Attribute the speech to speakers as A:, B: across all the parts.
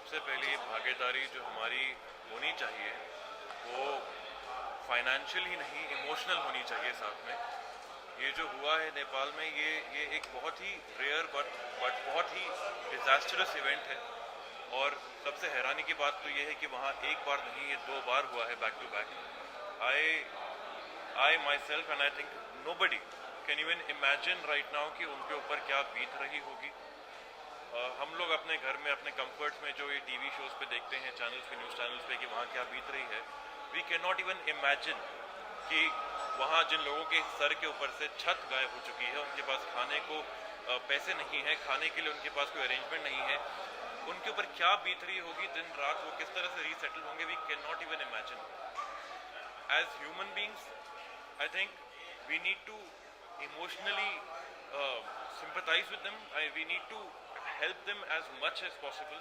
A: सबसे पहले ये भागीदारी जो हमारी होनी चाहिए वो फाइनेंशियल ही नहीं, इमोशनल होनी चाहिए साथ में। ये जो हुआ है नेपाल में, ये एक बहुत ही रेयर बट बहुत ही डिजास्टरस इवेंट है। और सबसे हैरानी की बात तो ये है कि वहाँ एक बार नहीं, ये 2 बार हुआ है back to back. I myself and I think nobody can even imagine right now कि उनके ऊपर क्या बीत रही होगी। हम लोग अपने घर में अपने कंफर्ट्स में जो ये टीवी शोज पे देखते हैं, चैनल्स पे, न्यूज़ चैनल्स पे, कि वहाँ क्या बीत रही है, we can not even imagine कि वहाँ जिन लोगों के सर के ऊपर से छत गायब हो चुकी है, उनके पास खाने को पैसे नहीं है, खाने के लिए उनके पास कोई अरेंजमेंट नहीं है, उनके ऊपर क्या बीत रही होगी दिन रात, वो किस तरह से रीसेटल होंगे, we can not even imagine. As human beings I think we need to emotionally sympathize with them. We need to help them as much as possible,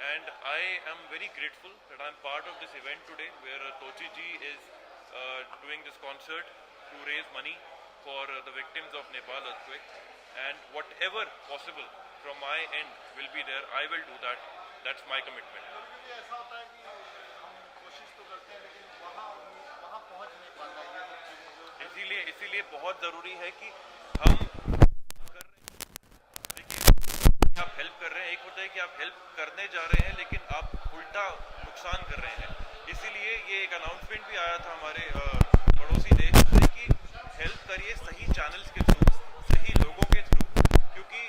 A: and I am very grateful that I am part of this event today where Tochi ji is doing this concert to raise money for the victims of Nepal earthquake, and whatever possible from my end will be there. I will do that. That's my commitment.
B: ऐसा होता है कि हम कोशिश तो करते हैं लेकिन वहाँ पहुँच नहीं पाता है ये चीज़ें।
A: इसीलिए बहुत ज़रूरी है कि हम आप हेल्प कर रहे हैं। एक होता है कि आप हेल्प करने जा रहे हैं लेकिन आप उल्टा नुकसान कर रहे हैं। इसीलिए ये एक अनाउंसमेंट भी आया था हमारे पड़ोसी देश से कि हेल्प करिए सही चैनल्स के थ्रू, सही लोगों के थ्रू, क्योंकि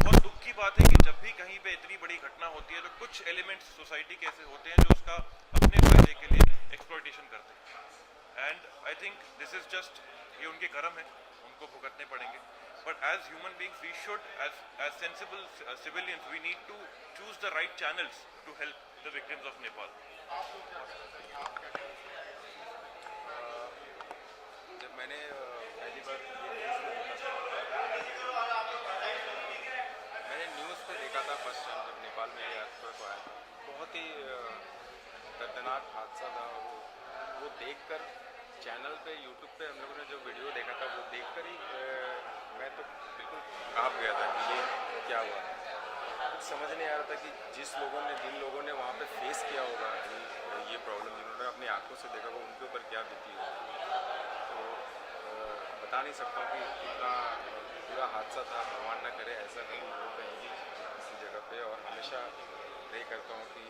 A: बहुत दुख की बात है कि जब भी कहीं पे इतनी बड़ी घटना होती है तो कुछ एलिमेंट्स सोसाइटी के ऐसे होते हैं जो उसका अपने फायदे के लिए एक्सप्लॉयटेशन करते हैं। And I think this is just, ये उनके कर्म है, उनको भुगतने पड़ेंगे। But as human beings, we should, as sensible civilians, we need to choose the right channels to help the victims of Nepal.
C: जब मैंने पहली बार मैंने न्यूज़ पे देखा था फर्स्ट टाइम जब नेपाल में ये अर्थक्वेक आया, बहुत ही दर्दनाक हादसा था। वो देखकर चैनल पे, यूट्यूब पे हम लोगों ने जो वीडियो देखा था, वो देखकर ही मैं तो बिल्कुल काँप गया था कि ये क्या हुआ। कुछ समझ नहीं आ रहा था कि जिन लोगों ने वहाँ पे फेस किया होगा ये प्रॉब्लम, जिन्होंने अपनी आंखों से देखा होगा, उनके ऊपर क्या बीती होगी। तो बता नहीं सकता हूँ कि कितना बुरा हादसा था। भगवान ना करे ऐसा कभी हो कहीं भी किसी जगह पे, और हमेशा प्रे करता हूँ कि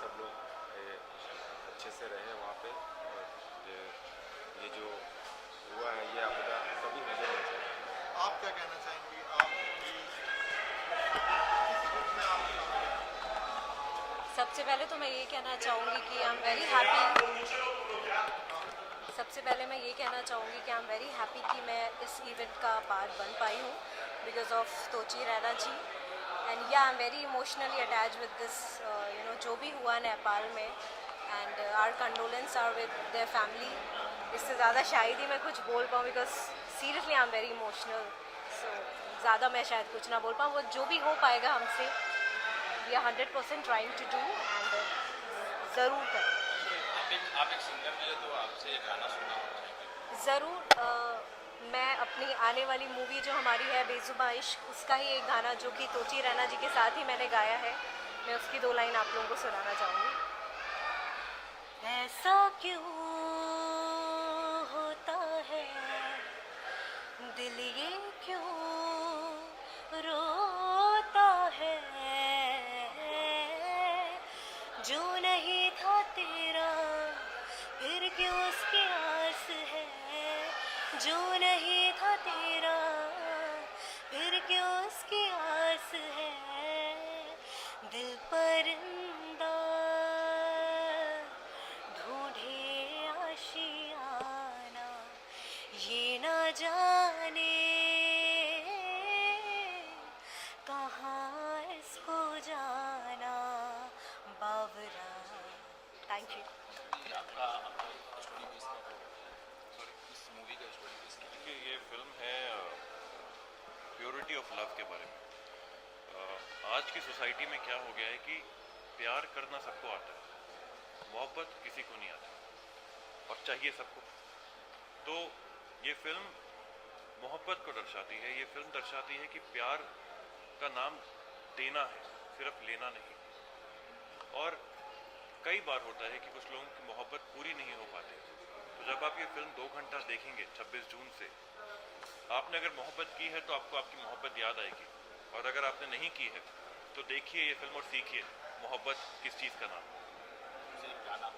C: सब लोग अच्छे से रहे वहाँ पे। ये जो हुआ है, ये आपदा कभी नहीं होना चाहिए।
B: आप क्या कहना चाहेंगे? आप
D: सबसे पहले तो मैं ये कहना चाहूँगी कि आई एम वेरी हैप्पी। सबसे पहले मैं ये कहना चाहूँगी कि आई एम वेरी हैप्पी कि मैं इस इवेंट का पार्ट बन पाई हूँ because of Tochi Raina ji. And yeah I am very emotionally attach with this जो भी हुआ नेपाल में, and our condolence are with their family. इससे ज़्यादा शायद ही मैं कुछ बोल पाऊँ because seriously I am very emotional. So ज़्यादा मैं शायद कुछ ना बोल पाऊँ। वो जो भी हो पाएगा हमसे, we are 100% trying to do, and ज़रूर करें।
C: आप एक सिंगर भी है तो आपसे एक गाना सुनना चाहेंगे?
D: ज़रूर। मैं अपनी आने वाली मूवी जो हमारी है बेजुबां इश्क, उसका ही एक गाना जो कि तोची रैना जी के साथ ही मैंने गाया है, मैं उसकी 2 लाइन आप लोगों को सुनाना चाहूँगी। ऐसा क्यों होता है, दिल ये क्यों रोता है, जो नहीं था तेरा फिर क्यों उसकी आस है, जो नहीं था तेरा फिर क्यों उसकी आस है, दिल परिंदा ढूंढे आशियाना, ये ना जाने कहाँ इसको जाना बावरा। Thank you.
A: देखिए, ये फिल्म है प्योरिटी ऑफ लव के बारे में। आज की सोसाइटी में क्या हो गया है कि प्यार करना सबको आता है, मोहब्बत किसी को नहीं आती, और चाहिए सबको। तो ये फिल्म मोहब्बत को दर्शाती है। ये फिल्म दर्शाती है कि प्यार का नाम देना है, सिर्फ लेना नहीं। और कई बार होता है कि कुछ लोगों की मोहब्बत पूरी नहीं हो पाती, तो जब आप ये फिल्म 2 घंटा देखेंगे 26 जून से, आपने अगर मोहब्बत की है तो आपको आपकी मोहब्बत याद आएगी, और अगर आपने नहीं की है तो देखिए ये फिल्म और सीखिए मोहब्बत किस चीज़ का नाम है।
E: मुझे एक गाना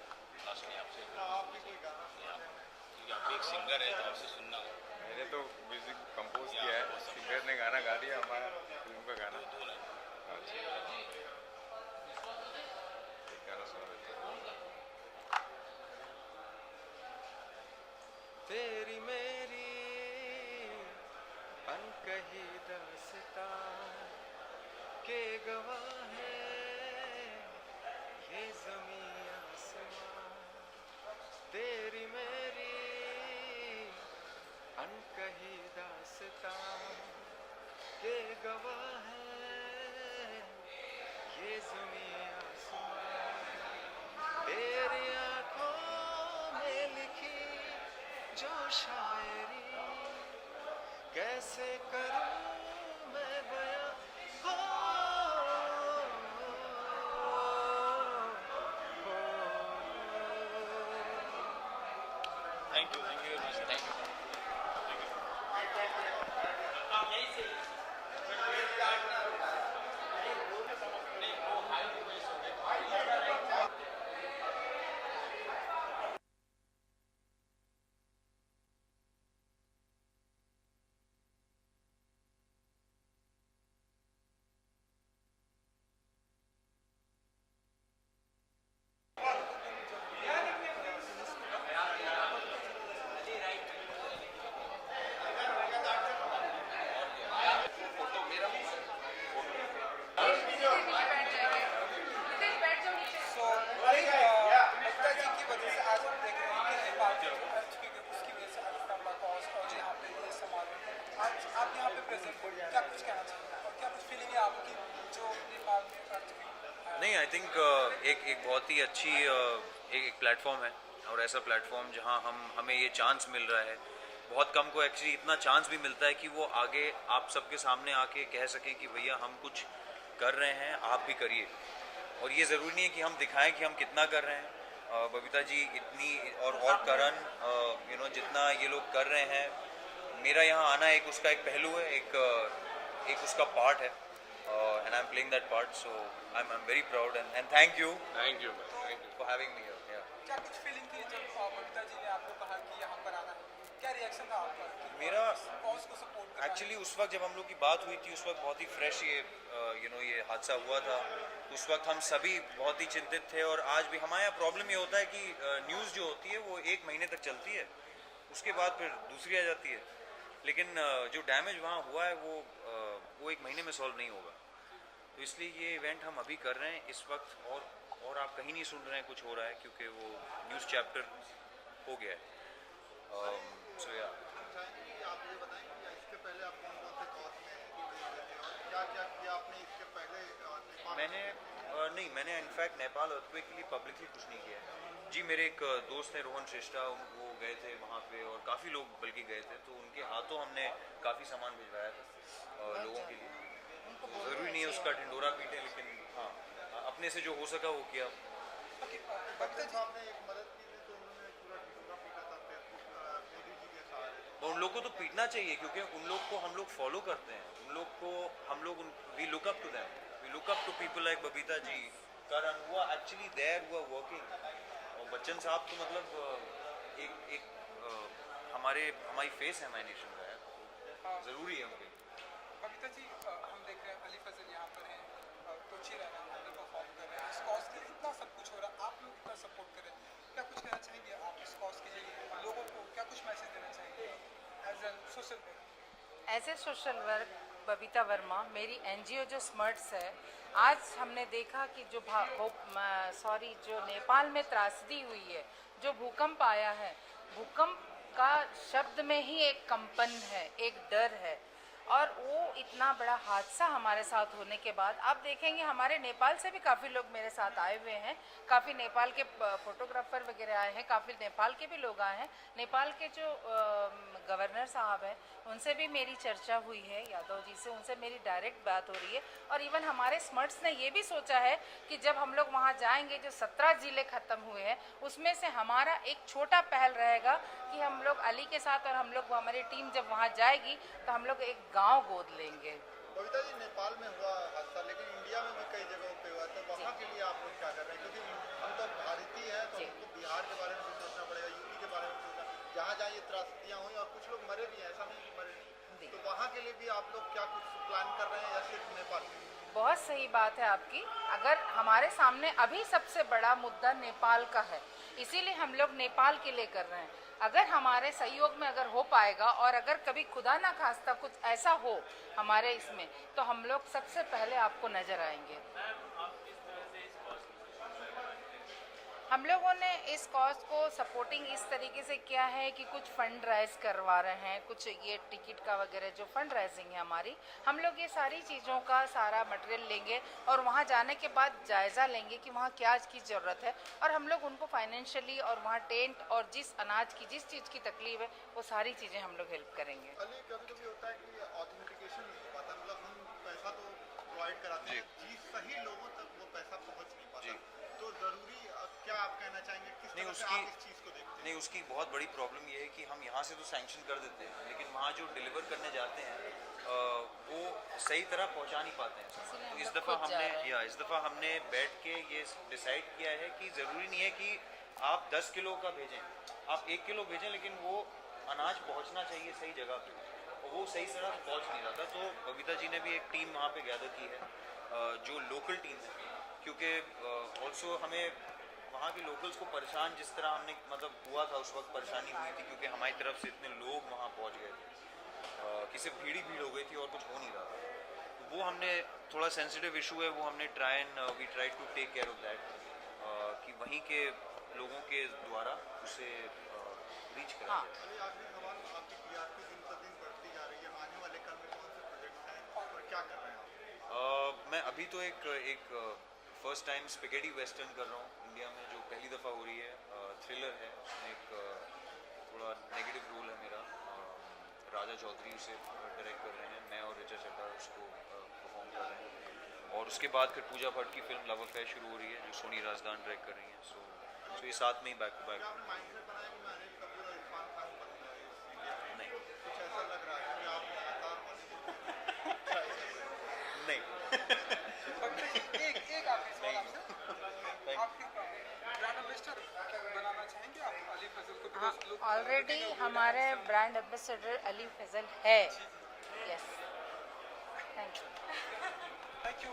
E: लास्टली आपसे,
B: आप भी कोई गाना
E: क्योंकि आप एक सिंगर है तो आपसे सुनना हो।
C: मैंने तो म्यूजिक कंपोज किया है, सिंगर ने गाना गा दिया, हमारा फिल्म का गाना।
E: दो लाइन
C: अच्छा, एक गाना सुना देते हैं। तेरी मेरी अनकही दास्तां के गवाह है ये ज़मीं आसमां, तेरी मेरी अनकही दास्तां के गवाह है ये ज़मीं आसमां, तेरी आँखों में लिखी जो शायरी कैसे करूं मैं बयां, हो,
E: thank you very much, thank you.
F: नहीं, आई थिंक एक बहुत ही अच्छी एक प्लेटफॉर्म है, और ऐसा प्लेटफॉर्म जहां हमें ये चांस मिल रहा है। बहुत कम को एक्चुअली इतना चांस भी मिलता है कि वो आगे आप सबके सामने आके कह सकें कि भैया हम कुछ कर रहे हैं, आप भी करिए। और ये ज़रूरी नहीं है कि हम दिखाएं कि हम कितना कर रहे हैं। बबीता जी इतनी और करण जितना ये लोग कर रहे हैं, मेरा यहाँ आना एक उसका एक पहलू है, एक उसका पार्ट है, and I'm playing that part, so I'm very proud and thank you
C: thank you.
F: for having me here. Yeah.
G: क्या कुछ फीलिंग थी जब बबीता जी ने आपको कहा कि यहाँ पर आना है? क्या रिएक्शन था आपका कि
F: मेरा
G: कॉज को सपोर्ट कर
F: एक्चुअली उस वक्त जब हम लोग की बात हुई थी, उस वक्त बहुत ही फ्रेश ये ये हादसा हुआ था। उस वक्त हम सभी बहुत ही चिंतित थे, और आज भी हमारे यहाँ प्रॉब्लम ये होता है कि न्यूज़ जो होती है वो 1 महीने तक चलती है, उसके बाद फिर दूसरी आ जाती है। लेकिन जो डैमेज वहाँ हुआ है वो 1 महीने में सॉल्व नहीं होगा, तो इसलिए ये इवेंट हम अभी कर रहे हैं इस वक्त, और आप कहीं नहीं सुन रहे हैं कुछ हो रहा है, क्योंकि वो न्यूज़ चैप्टर हो गया है। सो या
B: चाहेंगे कि आप ये बताएं कि इसके पहले आप कौन कौन से कॉज में जुड़े थे और क्या क्या किया आपने इसके पहले नेपाल
F: नहीं, मैंने इनफैक्ट नेपाल अर्थक्वेक के लिए पब्लिकली कुछ नहीं किया है जी। मेरे एक दोस्त हैं रोहन श्रेष्ठा, वो गए थे वहाँ पे, और काफ़ी लोग बल्कि गए थे, तो उनके हाथों हमने काफ़ी सामान भिजवाया था लोगों के लिए। ज़रूरी नहीं है उसका ढिंडोरा पीटे, लेकिन हाँ, अपने से जो हो सका वो किया।
B: बच्चन साहब ने एक मदद की थी तो उन्होंने पूरा ढिंडोरा पीटा था मोदी जी के सहारे।
F: और उन लोग को तो पीटना चाहिए, क्योंकि उन लोग को हम लोग फॉलो करते हैं, उन लोग को हम लोग we look up to them, we look up to people like Babita ji, Karan, हुआ एक्चुअली देयर, हुआ वर्किंग। और बच्चन साहब तो मतलब एक हमारी फेस है हमारे नेशन का, है ज़रूरी है उनके।
G: बबीता जी हम देख रहे हैं अली फजल यहाँ पर हैं, कोची रहना में परफॉर्म कर रहे हैं, इस कॉज के लिए इतना सब कुछ हो रहा है, आप लोग इतना सपोर्ट कर रहे हैं, क्या कुछ कहना चाहेंगे आप इस कॉज के लिए, लोगों को क्या कुछ मैसेज देना चाहेंगे as a social work?
H: As a social work Babita Verma, मेरी एनजीओ जो स्मर्ट्स है, आज हमने देखा कि जो जो नेपाल में त्रासदी हुई है, जो भूकंप आया है, भूकंप का शब्द में ही एक कंपन है, एक डर है, और वो इतना बड़ा हादसा हमारे साथ होने के बाद आप देखेंगे हमारे नेपाल से भी काफ़ी लोग मेरे साथ आए हुए हैं, काफ़ी नेपाल के फोटोग्राफर वगैरह आए हैं, काफ़ी नेपाल के भी लोग आए हैं। नेपाल के जो गवर्नर साहब हैं उनसे भी मेरी चर्चा हुई है, यादव जी से, उनसे मेरी डायरेक्ट बात हो रही है। और इवन हमारे स्मर्ट्स ने ये भी सोचा है कि जब हम लोग वहाँ जाएंगे, जो 17 ज़िले ख़त्म हुए हैं उसमें से हमारा एक छोटा पहल रहेगा कि हम लोग अली के साथ और हम लोग हमारी टीम जब वहाँ जाएगी तो हम लोग एक गांव गोद लेंगे।
B: बबीता जी, नेपाल में हुआ हादसा लेकिन इंडिया में भी कई जगहों पे हुआ, तो वहाँ के लिए आप लोग क्या कर रहे हैं? क्योंकि हम तो भारतीय हैं, तो हमको बिहार के बारे में भी सोचना पड़ेगा, यूपी के बारे में सोचना, जहाँ जहाँ ये त्रासदियाँ हुई और कुछ लोग मरे भी हैं, ऐसा नहीं कि मरे नहीं, तो वहाँ के लिए भी आप लोग क्या कुछ प्लान कर रहे हैं या सिर्फ नेपाल?
H: बहुत सही बात है आपकी। अगर हमारे सामने अभी सबसे बड़ा मुद्दा नेपाल का है, इसीलिए हम लोग नेपाल के लिए कर रहे हैं। अगर हमारे सहयोग में अगर हो पाएगा और अगर कभी खुदा ना खास्ता कुछ ऐसा हो हमारे इसमें, तो हम लोग सबसे पहले आपको नज़र आएंगे। हम लोगों ने इस कॉज को सपोर्टिंग इस तरीके से किया है कि कुछ फंड राइज करवा रहे हैं, कुछ ये टिकट का वगैरह जो फंड राइजिंग है हमारी, हम लोग ये सारी चीज़ों का सारा मटेरियल लेंगे और वहाँ जाने के बाद जायज़ा लेंगे कि वहाँ क्या की ज़रूरत है और हम लोग उनको फाइनेंशियली और वहाँ टेंट और जिस अनाज की जिस चीज़ की तकलीफ है वो सारी चीज़ें हम लोग हेल्प करेंगे।
B: अली, कभी कभी होता है कि ऑथेंटिकेशन नहीं हो पाता, मतलब हम पैसा तो प्रोवाइड कराते हैं, सही लोगों तक वो पैसा पहुँच नहीं पाता, तो ज़रूरी क्या आप कहना चाहेंगे, किस तरह से आप इस चीज़ को देखते हैं?
F: नहीं, उसकी बहुत बड़ी प्रॉब्लम ये है कि हम यहाँ से तो सैंक्शन कर देते हैं, लेकिन वहाँ जो डिलीवर करने जाते हैं वो सही तरह पहुँचा नहीं पाते हैं। तो इस दफ़ा हमने बैठ के ये डिसाइड किया है कि ज़रूरी नहीं है कि आप 10 किलो का भेजें, आप 1 किलो भेजें, लेकिन वो अनाज पहुँचना चाहिए सही जगह पे, और वो सही तरह पहुँच नहीं रहा था। तो बबीता जी ने भी एक टीम वहाँ पे गैदर की है, जो लोकल टीम है, क्योंकि ऑल्सो हमें वहाँ के लोकल्स को परेशान जिस तरह हमने मतलब हुआ था उस वक्त परेशानी हुई थी, क्योंकि हमारी तरफ से इतने लोग वहाँ पहुँच गए थे कि सिर्फ भीड़ ही भीड़ हो गई थी और कुछ हो नहीं रहा था। तो वो हमने थोड़ा सेंसिटिव इशू है, वो हमने we try to take care of that, कि वहीं के लोगों के द्वारा उसे रीच करा जाए।
B: अली, आखिरी सवाल, आपकी टीआरपी दिन पर दिन बढ़ती जा रही है, आने वाले कल में कौन से प्रोजेक्ट हैं और क्या कर रहे हैं आप?
F: मैं अभी तो एक फर्स्ट टाइम स्पेगेटी वेस्टर्न कर रहा हूँ इंडिया में, जो पहली दफ़ा हो रही है, थ्रिलर है, उसमें एक थोड़ा नेगेटिव रोल है मेरा, राजा चौधरी उसे डायरेक्ट कर रहे हैं, मैं और ऋचा चड्ढा उसको परफॉर्म कर रहे हैं, और उसके बाद फिर पूजा भट्ट की फिल्म लव अफेयर शुरू हो रही है जो सोनी राजदान डायरेक्ट कर रही हैं। सो ये साथ में ही बैक टू बैक।
B: आपने माइंडसेट बनाया कि मैं अनिल कपूर और इरफान खान बनूंगा इस इंडिया में?
F: नहीं
B: कुछ ऐसा लग रहा है कि आप लगातार बॉलीवुड ट्राई कर रहे हैं?
F: नहीं
G: एक आखिरी सवाल आपसे, आपके ब्रांड एम्बेसडर बनाना चाहेंगे आप अली फजल को?
H: हाँ, ऑलरेडी हमारे ब्रांड एम्बेसडर अली फजल है। Yes, thank you.
G: Thank you.